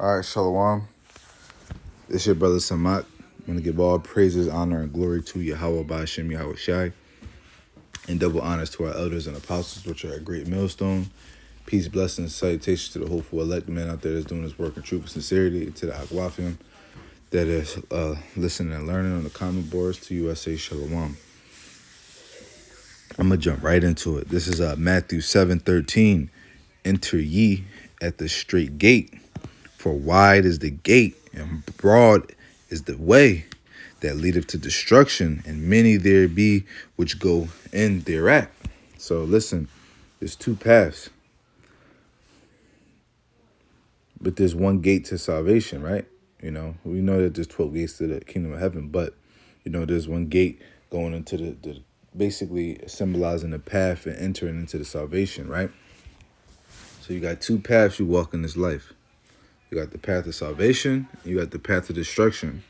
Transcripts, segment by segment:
All right, Shalom. This your brother Samat. I want to give all praises, honor, and glory to Yahweh Ba'ashem Yahweh Shai, and double honors to our elders and apostles, which are a great millstone. Peace, blessings, salutations to the hopeful elect man out there that's doing his work in truth and sincerity, to the Akwafim that is listening and learning on the comment boards, to USA Shalom. I'm going to jump right into it. This is Matthew 7:13. Enter ye at the straight gate, for wide is the gate, and broad is the way that leadeth to destruction, and many there be which go in thereat. So listen, there's two paths, but there's one gate to salvation, right? We know that there's 12 gates to the kingdom of heaven, but there's one gate going into the basically symbolizing the path and entering into the salvation, right? So you got two paths you walk in this life. You got the path of salvation, you got the path of destruction.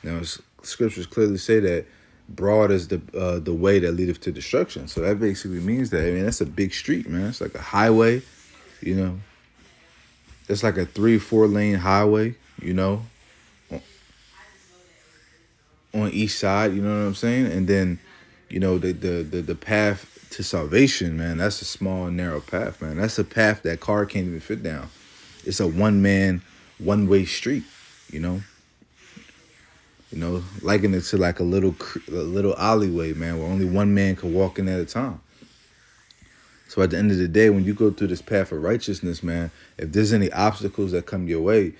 Now, scriptures clearly say that broad is the way that leadeth to destruction. So that basically means that, that's a big street, man. It's like a highway, It's like a 3-4 lane highway, on each side, you know what I'm saying? And then, the path to salvation, man, that's a small and narrow path, man. That's a path that car can't even fit down. It's a one-way street, you know? Liken it to like a little alleyway, man, where only one man can walk in at a time. So at the end of the day, when you go through this path of righteousness, man, if there's any obstacles that come your way,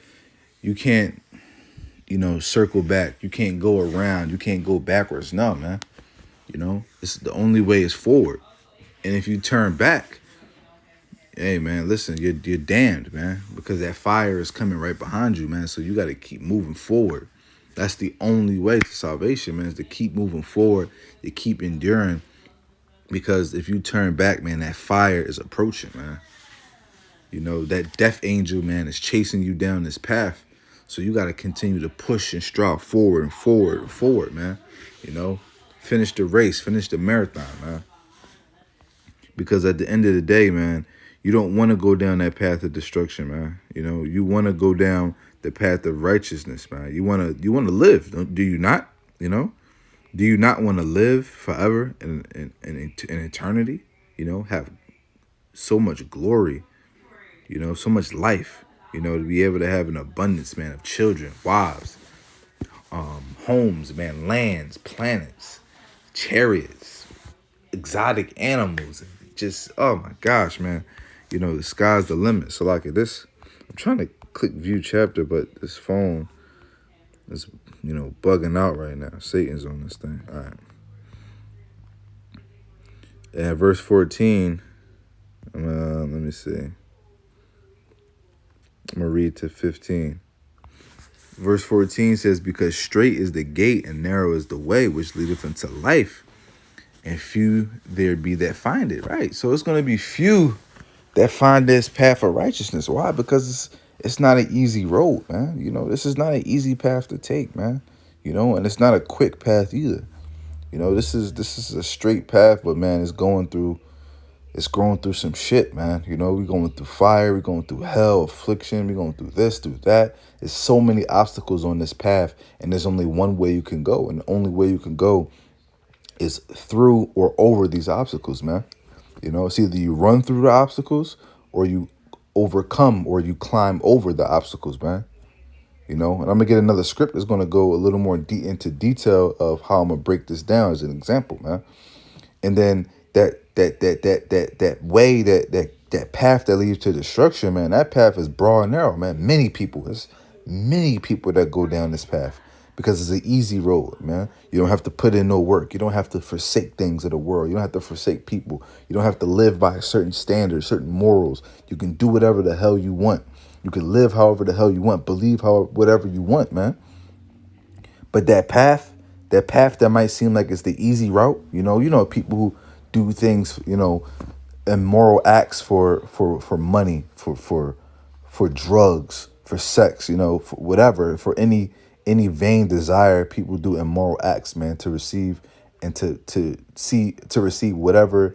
you can't, circle back. You can't go around. You can't go backwards. No, man. It's the only way is forward. And if you turn back, hey, man, listen, you're damned, man, because that fire is coming right behind you, man. So you got to keep moving forward. That's the only way to salvation, man, is to keep moving forward, to keep enduring. Because if you turn back, man, that fire is approaching, man. That death angel, man, is chasing you down this path. So you got to continue to push and strive forward and forward and forward, man. Finish the race, finish the marathon, man. Because at the end of the day, man, you don't want to go down that path of destruction, man. You want to go down the path of righteousness, man. You want to live, do you not? Do you not want to live forever in eternity? Have so much glory, so much life, to be able to have an abundance, man, of children, wives, homes, man, lands, planets, chariots, exotic animals, just, oh my gosh, man. The sky's the limit. So like this, I'm trying to click view chapter, but this phone is, bugging out right now. Satan's on this thing. All right. And verse 14, let me see. I'm going to read to 15. Verse 14 says, because straight is the gate and narrow is the way which leadeth unto life, and few there be that find it. Right. So it's going to be few that find this path of righteousness. Why? Because it's not an easy road, man. This is not an easy path to take, man. And it's not a quick path either. This is a straight path, but man, it's going through some shit, man. We're going through fire, we're going through hell, affliction, we're going through this, through that. There's so many obstacles on this path, and there's only one way you can go, and the only way you can go is through or over these obstacles, man. It's either you run through the obstacles or you overcome or you climb over the obstacles, man. And I'm gonna get another script that's gonna go a little more into detail of how I'm gonna break this down as an example, man. And then that way, that path that leads to destruction, man, that path is broad and narrow, man. There's many people that go down this path because it's an easy road, man. You don't have to put in no work. You don't have to forsake things of the world. You don't have to forsake people. You don't have to live by certain standards, certain morals. You can do whatever the hell you want. You can live however the hell you want, believe whatever you want, man. But that path that might seem like it's the easy route, people who do things, immoral acts for money, for drugs, for sex, for whatever, for any vain desire, people do immoral acts, man, to receive and to receive whatever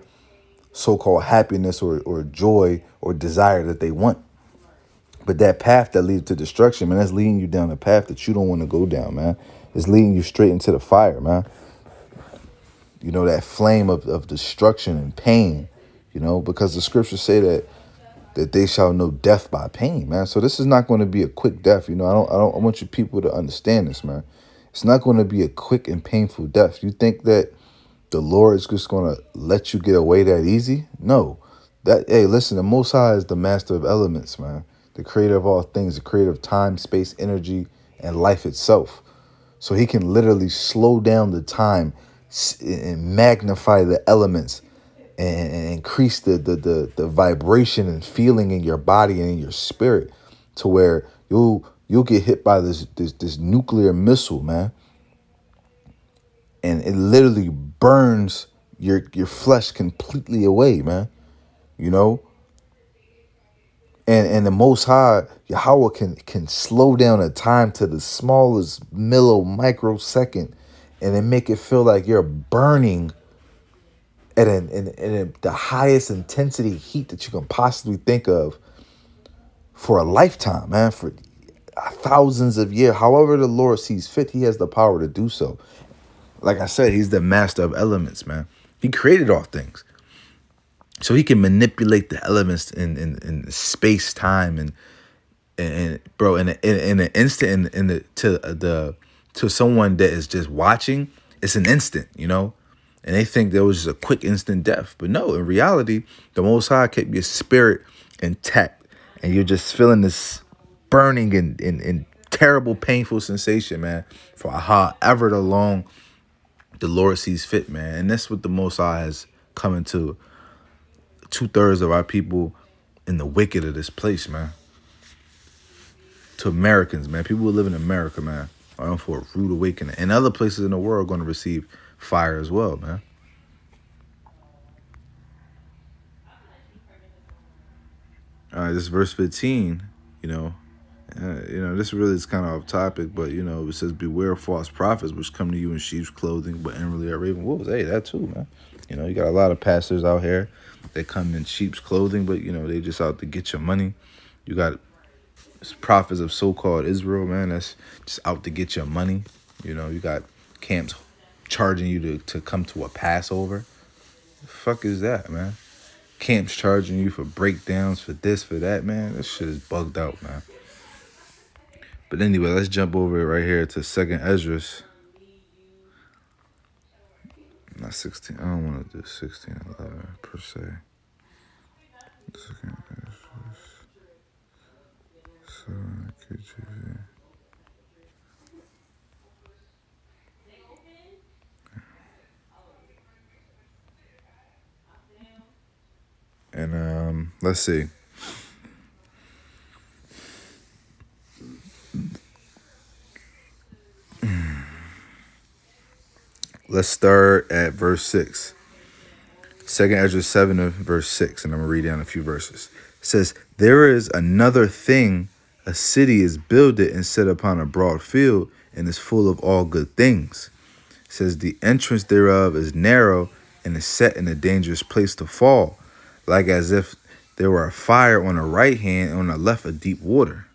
so-called happiness or joy or desire that they want. But that path that leads to destruction, man, that's leading you down a path that you don't want to go down, man. It's leading you straight into the fire, man. You know, that flame of destruction and pain, you know, because the scriptures say that they shall know death by pain, man. So this is not going to be a quick death. You know, I want you people to understand this, man. It's not going to be a quick and painful death. You think that the Lord is just going to let you get away that easy? No. Hey, listen, the Most High is the master of elements, man. The creator of all things, the creator of time, space, energy, and life itself. So he can literally slow down the time and magnify the elements and increase the vibration and feeling in your body and in your spirit to where you'll get hit by this nuclear missile, man. And it literally burns your flesh completely away, man. You know? And the Most High, Yahweh can slow down a time to the smallest microsecond and then make it feel like you're burning at the highest intensity heat that you can possibly think of for a lifetime, man, for thousands of years. However the Lord sees fit, he has the power to do so. Like I said, he's the master of elements, man. He created all things. So he can manipulate the elements in space, time, and bro, in an instant, to someone that is just watching, it's an instant, you know, and they think there was just a quick instant death, but no, in reality, the Most High kept your spirit intact, and you're just feeling this burning and terrible, painful sensation, man, for however long the Lord sees fit, man, and that's what the Most High has come into 2/3 of our people in the wicked of this place, man. To Americans, man. People who live in America, man, are in for a rude awakening. And other places in the world are going to receive fire as well, man. All right, this verse 15, this really is kind of off topic, but, it says, beware of false prophets, which come to you in sheep's clothing, but inwardly are raven wolves. Hey, that too, man. You got a lot of pastors out here that come in sheep's clothing, but, they just out to get your money. You got prophets of so-called Israel, man, that's just out to get your money. You got camps charging you to come to a Passover. The fuck is that, man? Camps charging you for breakdowns, for this, for that, man. This shit is bugged out, man. But anyway, let's jump over right here to 2nd Esdras. Not 16. I don't want to do 16:11 per se. 2nd Esdras. So, KJV. And let's see. Let's start at verse 6. 2nd Esdras 7 verse 6, and I'm going to read down a few verses. It says, there is another thing, a city is builded and set upon a broad field, and is full of all good things. It says, the entrance thereof is narrow, and is set in a dangerous place to fall, like as if there were a fire on the right hand, and on the left a deep water.